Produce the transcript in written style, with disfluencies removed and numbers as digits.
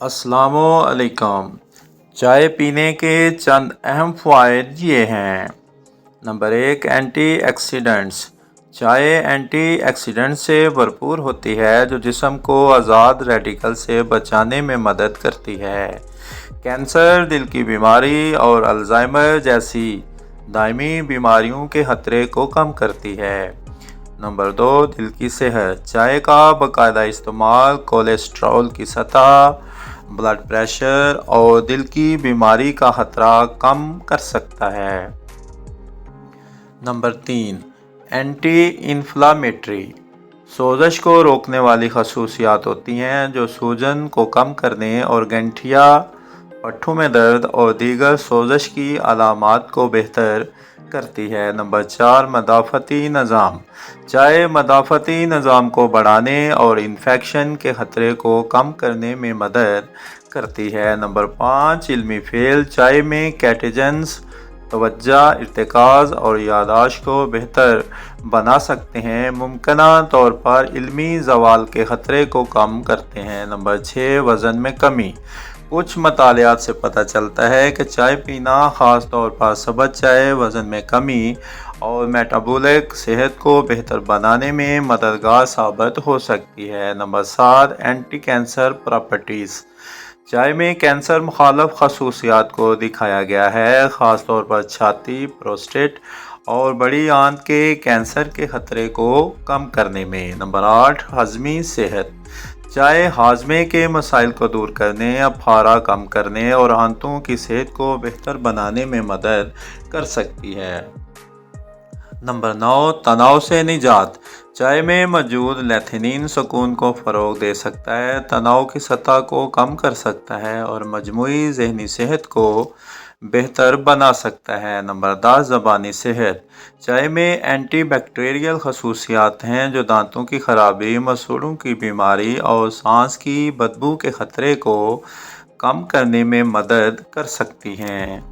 अस्सलाम वालेकुम। चाय पीने के चंद अहम फ़वाइद ये हैं। Number 1, antioxidants. चाय एंटीऑक्सीडेंट से भरपूर होती है जो जिस्म को आज़ाद रेडिकल से बचाने में मदद करती है। कैंसर, दिल की बीमारी और अल्जाइमर जैसी दायमी बीमारियों के खतरे को कम करती है। नंबर 2, दिल की सेहत। चाय का बाकायदा इस्तेमाल कोलेस्ट्रॉल की सतह, ब्लड प्रेशर और दिल की बीमारी का खतरा कम कर सकता है। Number 3, anti inflammatory. सोजश को रोकने वाली खसूसियात होती हैं जो सूजन को कम करने और गठिया, पट्ठों में दर्द और दीगर सोजश की अलामात को बेहतर करती है। नंबर 4, मदाफ़ती निज़ाम। चाय मदाफ़ती निज़ाम को बढ़ाने और इन्फेक्शन के ख़तरे को कम करने में मदद करती है। नंबर 5, इल्मी फ़ेल। चाय में कैटेजन्स तवज्जो, इर्तिकाज़ और याददाश्त को बेहतर बना सकते हैं, मुमकिना तौर पर इल्मी ज़वाल के ख़तरे को कम करते हैं। नंबर 6, वज़न में कमी। कुछ मतालियात से पता चलता है कि चाय पीना, ख़ास तौर पर सब्ज़ चाय, वज़न में कमी और मेटाबॉलिक सेहत को बेहतर बनाने में मददगार साबित हो सकती है। Number 7, anti cancer properties. चाय में कैंसर मुखालफ खसूसियात को दिखाया गया है, ख़ास तौर पर छाती, प्रोस्टेट और बड़ी आंत के कैंसर के ख़तरे को कम करने में। नंबर 8, हज़मी सेहत। चाय हाजमे के मसाइल को दूर करने, अफारा कम करने और आंतों की सेहत को बेहतर बनाने में मदद कर सकती है। नंबर 9, तनाव से निजात। चाय में मौजूद लेथिनिन सुकून को फ़रोग दे सकता है, तनाव की सतह को कम कर सकता है और मजमूई ज़हनी सेहत को बेहतर बना सकता है। नंबर 10, ज़बानी सेहत। चाय में एंटी बैक्टीरियल खसूसियात हैं जो दांतों की खराबी, मसूड़ों की बीमारी और सांस की बदबू के ख़तरे को कम करने में मदद कर सकती हैं।